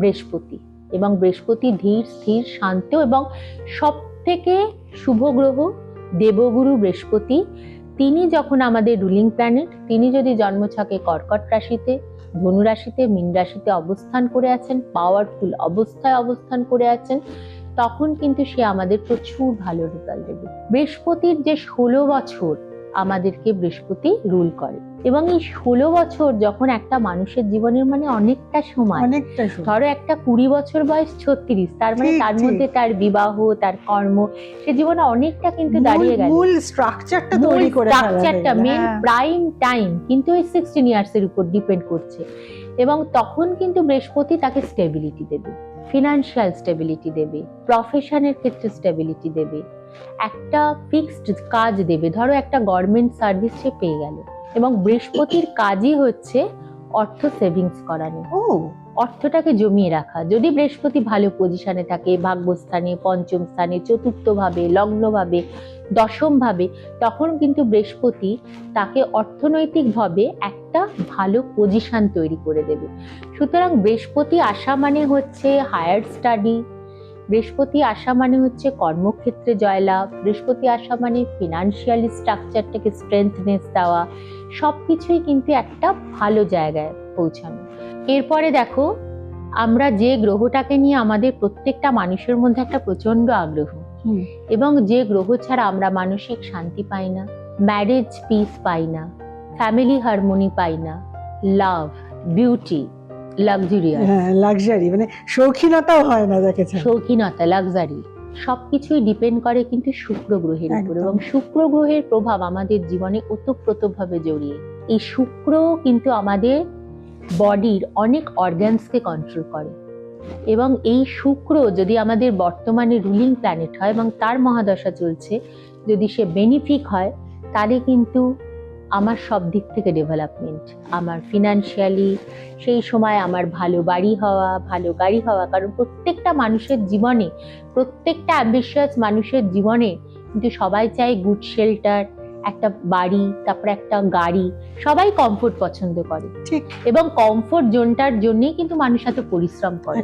বৃহস্পতি, এবং বৃহস্পতি ধীর স্থির শান্ত এবং সব থেকে শুভ গ্রহ দেবগুরু বৃহস্পতি। তিনি যখন আমাদের রুলিং প্ল্যানেট, তিনি যদি জন্মছকে কর্কট রাশিতে, ধনু রাশিতে, মীন রাশিতে অবস্থান করে আছেন, পাওয়ারফুল অবস্থায় অবস্থান করে আছেন, তখন কিন্তু সে আমাদের প্রচুর ভালো রেজাল্ট দেবে। বৃহস্পতির যে 16 বছর আমাদেরকে বৃহস্পতি রুল করে, এবং এই 16 বছর যখন একটা মানুষের জীবনের মানে অনেকটা সময়, ধরো একটা 20 বছর বয়স 36, তার মানে তার মধ্যে তার বিবাহ, তার কর্ম, সে জীবনে অনেকটা কিন্তু দাঁড়িয়ে গেল, মূল স্ট্রাকচারটা তৈরি করে স্ট্রাকচারটা মেন প্রাইম টাইম কিন্তু এই 16 ইয়ার্স এর উপর ডিপেন্ড করছে। এবং তখন কিন্তু বৃহস্পতি তাকে স্টেবিলিটি দেবে, ফিনান্সিয়াল স্টেবিলিটি দেবে, প্রফেশনের ক্ষেত্রে স্টেবিলিটি দেবে, একটা ফিক্সড কাজ দেবে। ধরো একটা গভর্নমেন্ট সার্ভিস সে পেয়ে গেল, এবং বৃহস্পতির কাজই হচ্ছে অর্থ সেভিংস করানো, অর্থটাকে জমিয়ে রাখা। যদি বৃহস্পতি ভালো পজিশনে থাকে, ভাগ্যস্থানে, পঞ্চম স্থানে, চতুর্থ ভাবে, লগ্ন ভাবে, দশম ভাবে, তখন কিন্তু বৃহস্পতি তাকে অর্থনৈতিকভাবে একটা ভালো পজিশন তৈরি করে দেবে। সুতরাং বৃহস্পতি আসা মানে হচ্ছে হায়ার স্টাডি, বৃহস্পতি আসা মানে হচ্ছে কর্মক্ষেত্রে জয়লাভ, বৃহস্পতি আসা মানে ফিনান্সিয়াল স্ট্রাকচারটাকে স্ট্রেংথনেস দেওয়া, সবকিছুই কিন্তু একটা ভালো জায়গায় পৌঁছানো। এরপরে দেখো, আমরা যে গ্রহটাকে নিয়ে আমাদের প্রত্যেকটা মানুষের মধ্যে একটা প্রচন্ড আগ্রহ, এবং যে গ্রহ ছাড়া আমরা মানসিক শান্তি পাই না, ম্যারেজ পিস পাই না, ফ্যামিলি হারমোনি পাই না, লাভ, বিউটি, লাক্সারি, মানে শৌখিনতাও হয় না, শৌখিনতা, লাক্সারি, সবকিছুই ডিপেন্ড করে কিন্তু শুক্র গ্রহের উপর, এবং শুক্র গ্রহের প্রভাব আমাদের জীবনে ওতপ্রোতভাবে জড়িয়ে। এই শুক্র কিন্তু আমাদের বডির অনেক অর্গানসকে কন্ট্রোল করে, এবং এই শুক্র যদি আমাদের বর্তমানে রুলিং প্ল্যানেট হয় এবং তার মহাদশা চলছে, যদি সে বেনিফিক হয়, তাহলে কিন্তু আমার সব দিক থেকে ডেভেলপমেন্ট, আমার ফিনান্সিয়ালি, সেই সময় আমার ভালো বাড়ি হওয়া, ভালো গাড়ি হওয়া। কারণ প্রত্যেকটা মানুষের জীবনে, প্রত্যেকটা অ্যাম্বিশিয়াস মানুষের জীবনে কিন্তু সবাই চায় গুড শেল্টার, একটা বাড়ি, তারপরে একটা গাড়ি, সবাই কমফোর্ট পছন্দ করে, ঠিক, এবং কমফোর্ট জোনটার জন্যই কিন্তু মানুষ এত পরিশ্রম করে।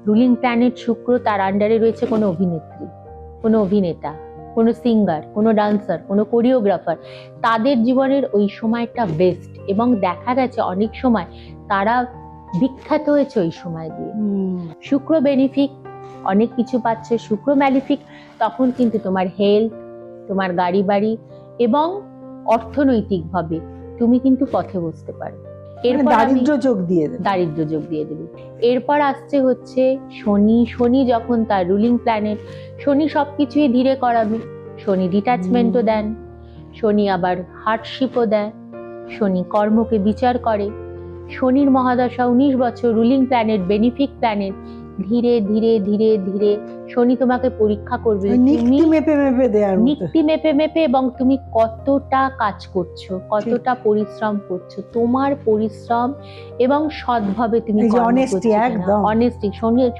রুলিং প্ল্যানেট শুক্র, তার আন্ডারে রয়েছে কোনো অভিনেত্রী, কোনো অভিনেতা, কোনো সিঙ্গার, কোনো ডান্সার, কোনো কোরিওগ্রাফার, তাদের জীবনের ওই সময়টা বেস্ট, এবং দেখা গেছে অনেক সময় তারা বিখ্যাত হয়েছে ওই সময় দিয়ে। শুক্র বেনিফিক, অনেক কিছু পাচ্ছে। শুক্র ম্যালিফিক, তখন কিন্তু তোমার হেলথ, তোমার গাড়ি বাড়ি এবং অর্থনৈতিকভাবে তুমি কিন্তু পথে বসতে পারো। এরপর দারিদ্র যোগ দিয়ে দেবে। এরপর আসছে হচ্ছে শনি। শনি যখন তার রুলিং প্ল্যানেট, শনি সবকিছুই ধীরে করাবে, শনি ডিট্যাচমেন্টও দেন, শনি আবার হার্ডশিপও দেয়, শনি কর্মকে বিচার করে। শনির মহাদশা 19 বছর, রুলিং প্ল্যানেট, বেনিফিক প্ল্যানেট, ধীরে ধীরে ধীরে ধীরে শনি তোমাকে পরীক্ষা করবে, নিক্তি মেপে মেপে, এবং তুমি কতটা কাজ করছো, কতটা পরিশ্রম করছো, তোমার পরিশ্রম এবং সৎভাবে তুমি অনেস্টি।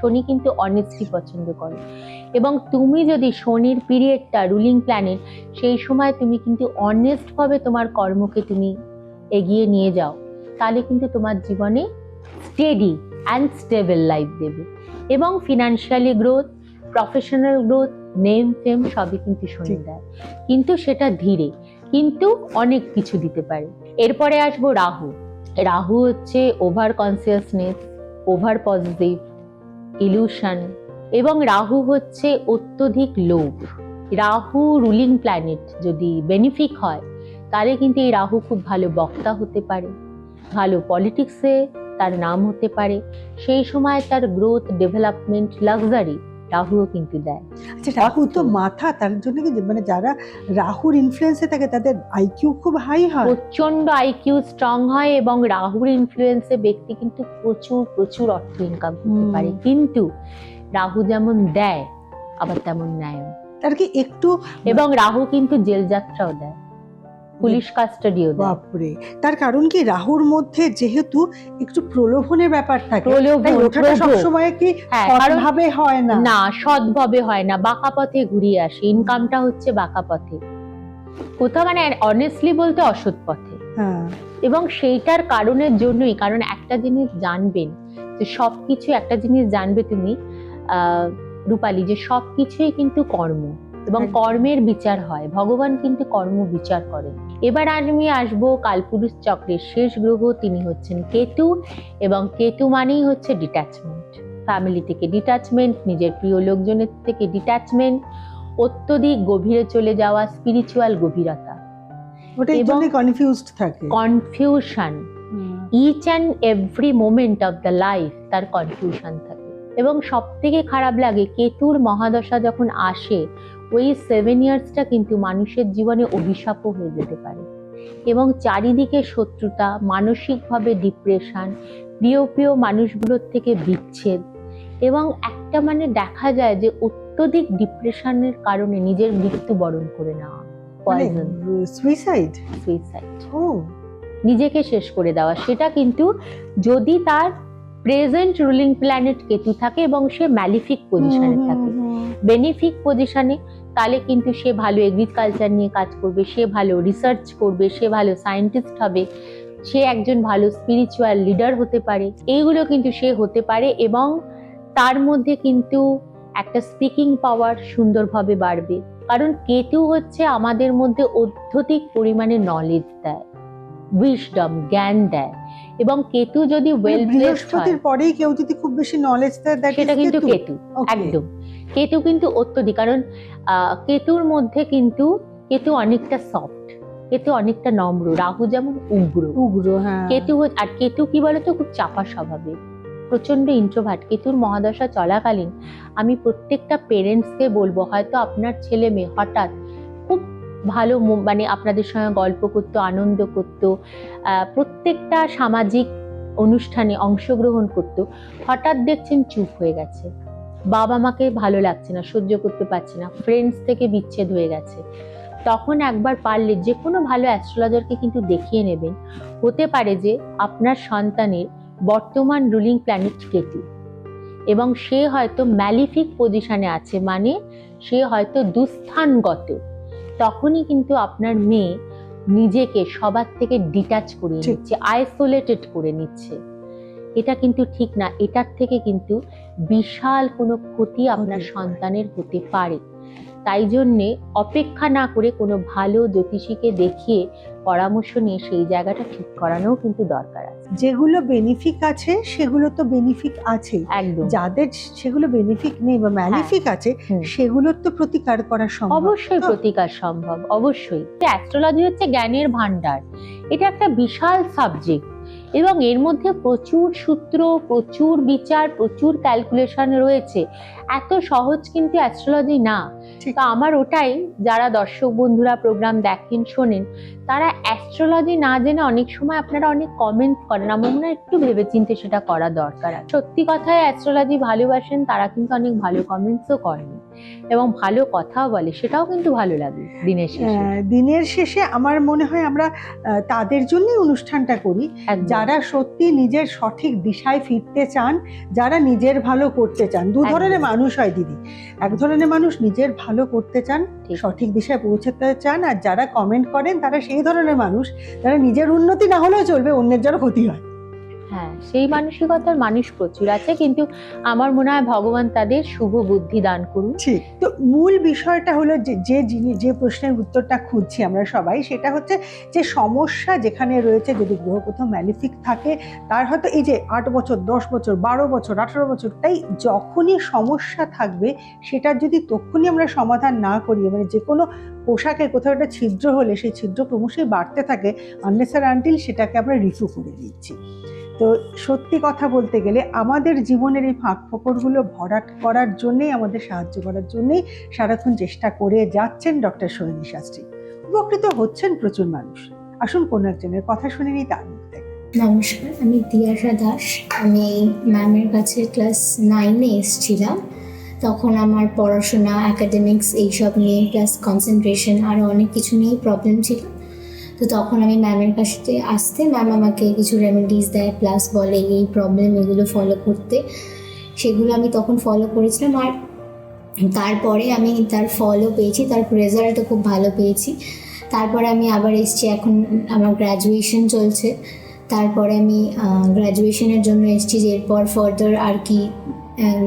শনি কিন্তু অনেস্টি পছন্দ করে, এবং তুমি যদি শনির পিরিয়ডটা রুলিং প্ল্যানেট, সেই সময় তুমি কিন্তু অনেস্ট ভাবে তোমার কর্মকে তুমি এগিয়ে নিয়ে যাও, তাহলে কিন্তু তোমার জীবনে স্টেডি অ্যান্ড স্টেবল লাইফ দেবে। এবং financially growth, professional growth, name ফেম সবই কিন্তু শনি দেয়, কিন্তু সেটা ধীরে, কিন্তু অনেক কিছু দিতে পারে। এরপরে আসবো রাহু। রাহু হচ্ছে over consciousness, over positive, illusion, এবং রাহু হচ্ছে অত্যধিক লোভ। রাহু রুলিং প্ল্যানেট যদি বেনিফিক হয়, তাহলে কিন্তু এই রাহু খুব ভালো বক্তা হতে পারে, ভালো পলিটিক্সে তার নাম হতে পারে, সেই সময় তার গ্রোথ, ডেভেলপমেন্ট, লাক্সারি রাহুও কিন্তু দেয়। আচ্ছা, রাহু তো মাথা, তার জন্য কি মানে যারা রাহুর ইনফ্লুয়েন্সে থাকে তাদের আইকিউ খুব হাই হয়, প্রচন্ড আইকিউ স্ট্রং হয়, এবং রাহুর ইনফ্লুয়েন্সে ব্যক্তি কিন্তু প্রচুর প্রচুর অর্থ ইনকাম করতে পারে। কিন্তু রাহু যেমন দেয় আবার তেমন নেয়, তার কি একটু, এবং রাহু কিন্তু জেল যাত্রাও দেয়, পুলিশ কাস্টাডিও দেয়। বাপরে, তার কারণ কি রাহুর মধ্যে যেহেতু একটু প্রলোভনের ব্যাপার থাকে, ওটা সবসময় কি সৎভাবে হয় না, সৎভাবে হয় না, বাঁকা পথে ঘুরিয়ে আসে, ইনকামটা হচ্ছে বাঁকা পথে, কোথাও মানে অনেস্টলি বলতে অসৎ পথে। এবং সেইটার কারণের জন্যই, কারণ একটা জিনিস জানবেন যে সবকিছু, একটা জিনিস জানবে তুমি রূপালী, যে সবকিছুই কিন্তু কর্ম, এবং কর্মের বিচার হয়, ভগবান কিন্তু কর্ম বিচার করেন। এবার আমি আসবো কালপুরুষ চক্রের শেষ গ্রহ, তিনি হচ্ছেন কেতু, এবং কেতু মানেই হচ্ছে ডিট্যাচমেন্ট, ফ্যামিলি থেকে ডিট্যাচমেন্ট, নিজের প্রিয় লোকজনের থেকে ডিট্যাচমেন্ট, অত্যধিক গভীরে চলে যাওয়া, স্পিরিচুয়াল গভীরতা, এবং কনফিউজড থাকে, confusion, each and every moment of the life তার কনফিউশন থাকে। এবং সব থেকে খারাপ লাগে কেতুর মহাদশা যখন আসে, ওই 7 ইয়ার্সটা কিন্তু মানুষের জীবনে অভিশাপও হয়ে যেতে পারে, এবং চারিদিকে শত্রুতা, মানসিকভাবে ডিপ্রেশন, প্রিয় মানুষগুলোর থেকে বিচ্ছেদ, এবং একটা দেখা যায় যে অত্যধিক ডিপ্রেশনের কারণে নিজের মৃত্যুবরণ করে নেওয়া, পয়জন, সুইসাইড, নিজেকে শেষ করে দেওয়া। সেটা কিন্তু যদি তার প্রেজেন্ট রুলিং প্ল্যানেট কেতু থাকে এবং সে ম্যালিফিক পজিশনে থাকে, বেনিফিক পজিশনে, তাহলে কিন্তু সে ভালো এগ্রিকালচার নিয়ে কাজ করবে, সে ভালো রিসার্চ করবে, সে ভালো সায়েন্টিস্ট হবে, সে একজন ভালো স্পিরিচুয়াল লিডার হতে পারে, এইগুলো কিন্তু সে হতে পারে। এবং তার মধ্যে কিন্তু একটা স্পিকিং পাওয়ার সুন্দরভাবে বাড়বে, কারণ কেতু হচ্ছে আমাদের মধ্যে অত্যধিক পরিমাণে নলেজ দেয়, উইজডম, জ্ঞান দেয়। এবং কেতু যদি ওয়েল প্লেসড হয়, পরেই কেউ যদি খুব বেশি নলেজ দেয়, সেটা কিন্তু কেতু, একদম কেতু কিন্তু অত্যধিক। কারণ কেতুর মধ্যে কিন্তু কেতু অনেকটা সফট, কেতু অনেকটা নম্র, রাহু যেমন উগ্র, হ্যাঁ। কেতু, আর কেতু কি বলতো, খুব চাপা স্বভাবের, প্রচন্ড ইন্ট্রোভার্ট। কেতুর মহাদশা চলাকালীন আমি প্রত্যেকটা পেরেন্টসকে বলবো, হয়তো আপনার ছেলে মেয়ে হঠাৎ খুব ভালো আপনাদের সঙ্গে গল্প করতো, আনন্দ করতো, প্রত্যেকটা সামাজিক অনুষ্ঠানে অংশগ্রহণ করতো, হঠাৎ দেখছেন চুপ হয়ে গেছে, বাবা মাকে ভালো লাগছে না, সহ্য করতে পারছে না, ফ্রেন্ডস থেকে বিচ্ছেদ হয়ে গেছে, তখন একবার পারলে যে কোনো ভালো অ্যাস্ট্রোলজারকে কিন্তু দেখিয়ে নেবেন। হতে পারে যে আপনার সন্তানের বর্তমান রুলিং প্ল্যানেট কেতু, এবং সে হয়তো ম্যালিফিক পজিশনে আছে, মানে সে হয়তো দুস্থানগত, তখনই কিন্তু আপনার মেয়ে নিজেকে সবার থেকে ডিটাচ করে নিচ্ছে, আইসোলেটেড করে নিচ্ছে। এটা কিন্তু ঠিক না, এটার থেকে কিন্তু বিশাল কোনো ক্ষতি আপনার সন্তানের হতে পারে। তাই জন্যে অপেক্ষা না করে কোনো ভালো জ্যোতিষীকে দেখিয়ে পরামর্শ নিয়ে সেই জায়গাটা ঠিক করানো কিন্তু দরকার আছে। যেগুলো বেনিফিক আছে সেগুলো তো বেনিফিক আছে, একদম। যাদের সেগুলো বেনিফিক নেই বা ম্যালিফিক আছে, সেগুলোর তো প্রতিকার করা সম্ভব। অবশ্যই প্রতিকার সম্ভব, অবশ্যই। অ্যাস্ট্রোলজি হচ্ছে জ্ঞানের ভান্ডার, এটা একটা বিশাল সাবজেক্ট, এবং এর মধ্যে প্রচুর সূত্র, প্রচুর বিচার, প্রচুর ক্যালকুলেশন রয়েছে। এত সহজ কিন্তু অ্যাস্ট্রোলজি না। তো আমার ওটাই, যারা দর্শক বন্ধুরা প্রোগ্রাম দেখেন, শোনেন, তারা অ্যাস্ট্রোলজি না জেনে অনেক সময় আপনারা অনেক কমেন্ট করেন, আমার মনে হয় একটু ভেবেচিন্তে সেটা করা দরকার আছে। সত্যি কথায় অ্যাস্ট্রোলজি ভালোবাসেন তারা কিন্তু অনেক ভালো কমেন্টসও করেন এবং ভালো কথাও বলে, সেটাও কিন্তু ভালো লাগে দিনের শেষে। দিনের শেষে আমার মনে হয় আমরা তাদের জন্যই অনুষ্ঠানটা করি, যারা সত্যি নিজের সঠিক দিশায় ফিরতে চান, যারা নিজের ভালো করতে চান। দু ধরনের মানুষ হয় দিদি, এক ধরনের মানুষ নিজের ভালো করতে চান, সঠিক দিশায় পৌঁছতে চান, আর যারা কমেন্ট করেন তারা সেই ধরনের মানুষ যারা নিজের উন্নতি না হলেও চলবে, অন্যের যেন ক্ষতি হয়। হ্যাঁ, সেই মানসিকতার মানুষ প্রচুর আছে, কিন্তু আমার মনে হয় ভগবান তাদের শুভ বুদ্ধি দান করুন। ঠিক। তো মূল বিষয়টা হলো যে প্রশ্নের উত্তরটা খুঁজছি আমরা সবাই, সেটা হচ্ছে যে সমস্যা যেখানে রয়েছে, যদি গ্রহ কোথাও ম্যালিফিক থাকে, তার হয়তো এই যে 8 বছর, 10 বছর, 12 বছর, 18 বছর, তাই যখনই সমস্যা থাকবে সেটার যদি তখনই আমরা সমাধান না করি, মানে যে কোনো পোশাকে কোথাও একটা ছিদ্র হলে সেই ছিদ্র ক্রমশই বাড়তে থাকে, আনলেস আর আনটিল সেটাকে আমরা রিফু করে দিচ্ছি। তো সত্যি কথা বলতে গেলে আমাদের জীবনের এই ফাঁক ফোকরগুলো ভরাট করার জন্যেই, আমাদের সাহায্য করার জন্যেই সারাক্ষণ চেষ্টা করে যাচ্ছেন ডক্টর সোহিনী শাস্ত্রী। উপকৃত হচ্ছেন প্রচুর মানুষ। আসুন কোনো একজনের কথা শুনে নিই তার মুখ থেকে। নমস্কার, আমি দিয়াশা দাস। আমি ম্যামের কাছে ক্লাস 9-এ এসেছিলাম। তখন আমার পড়াশোনা, অ্যাকাডেমিক্স এইসব নিয়ে, প্লাস কনসেন্ট্রেশন, আরও অনেক কিছু নিয়েই প্রবলেম ছিল। তো তখন আমি ম্যামের কাছে আসতে ম্যাম আমাকে কিছু রেমেডিস দেয়, প্লাস বলে এই প্রবলেম, এগুলো ফলো করতে। সেগুলো আমি তখন ফলো করেছিলাম, আর তারপরে আমি তার ফলও পেয়েছি, তার রেজাল্টও খুব ভালো পেয়েছি। তারপরে আমি আবার এসেছি, এখন আমার গ্র্যাজুয়েশন চলছে। তারপরে আমি গ্র্যাজুয়েশনের জন্য এসেছি, যে এরপর ফার্দার আর কি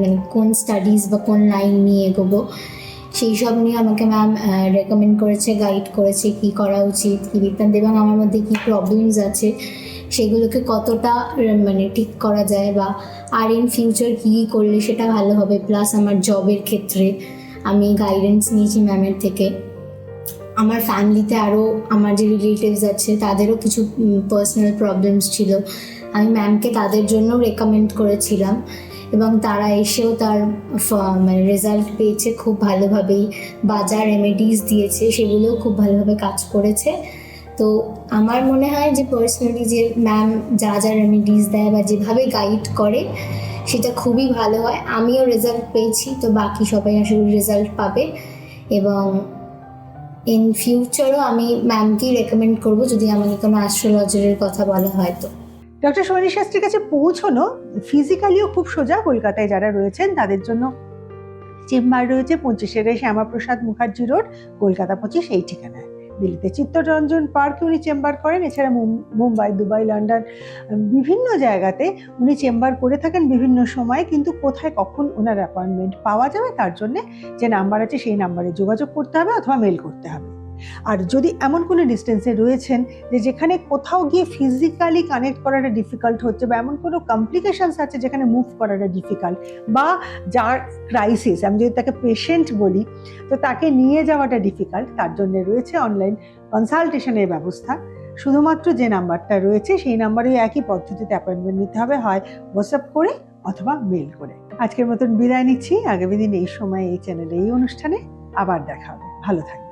মানে কোন স্টাডিজ বা কোন লাইন নিয়ে এগোবো সেই সব নিয়ে আমাকে ম্যাম রেকমেন্ড করেছে, গাইড করেছে কী করা উচিত, কী বিজ্ঞান এবং আমার মধ্যে কী প্রবলেমস আছে সেগুলোকে কতটা মানে ঠিক করা যায়, বা আর ইন ফিউচার কী করলে সেটা ভালো হবে। প্লাস আমার জবের ক্ষেত্রে আমি গাইডেন্স নিয়েছি ম্যামের থেকে। আমার ফ্যামিলিতে আরও আমার যে রিলেটিভস আছে তাদেরও কিছু পার্সোনাল প্রবলেমস ছিল, আমি ম্যামকে তাদের জন্য রেকমেন্ড করেছিলাম এবং তারা এসেও তার মানে রেজাল্ট পেয়েছে খুব ভালোভাবেই, বাজার রেমেডিস দিয়েছে সেগুলোও খুব ভালোভাবে কাজ করেছে। তো আমার মনে হয় যে পার্সোনালি যে ম্যাম যা যা রেমেডিস দেয় বা যেভাবে গাইড করে সেটা খুবই ভালো হয়। আমিও রেজাল্ট পেয়েছি, তো বাকি সবাই আসলে রেজাল্ট পাবে এবং ইন ফিউচারও আমি ম্যামকেই রেকমেন্ড করবো যদি আমাকে কোনো অ্যাস্ট্রোলজারের কথা বলা হয়। তো ডক্টর সোহিনী শাস্ত্রীর কাছে পৌঁছানো ফিজিক্যালিও খুব সোজা। কলকাতায় যারা রয়েছেন তাদের জন্য চেম্বার রয়েছে 25 শ্যামাপ্রসাদ মুখার্জি রোড, কলকাতা 25 এই ঠিকানায়। দিল্লিতে চিত্তরঞ্জন পার্কে উনি চেম্বার করেন, এছাড়া মুম্বাই, দুবাই, লন্ডন বিভিন্ন জায়গাতে উনি চেম্বার করে থাকেন বিভিন্ন সময়ে। কিন্তু কোথায় কখন ওনার অ্যাপয়েন্টমেন্ট পাওয়া যাবে তার জন্যে যে নাম্বার আছে সেই নাম্বারে যোগাযোগ করতে হবে অথবা মেল করতে হবে। আর যদি এমন কোনো ডিস্টেন্সে রয়েছেন যে যেখানে কোথাও গিয়ে ফিজিক্যালি কানেক্ট করাটা ডিফিকাল্ট হচ্ছে, বা এমন কোনো কমপ্লিকেশনস আছে যেখানে মুভ করাটা ডিফিকাল্ট, বা যার ক্রাইসিস, আমি যদি তাকে পেশেন্ট বলি, তো তাকে নিয়ে যাওয়াটা ডিফিকাল্ট, তার জন্য রয়েছে অনলাইন কনসালটেশনের ব্যবস্থা। শুধুমাত্র যে নাম্বারটা রয়েছে সেই নাম্বারে একই পদ্ধতিতে অ্যাপয়েন্টমেন্ট নিতে হবে, হয় হোয়াটসঅ্যাপ করে অথবা মেল করে। আজকের মতন বিদায় নিচ্ছি। আগামী দিন এই সময় এই চ্যানেলে এই অনুষ্ঠানে আবার দেখা হবে। ভালো থাকবেন।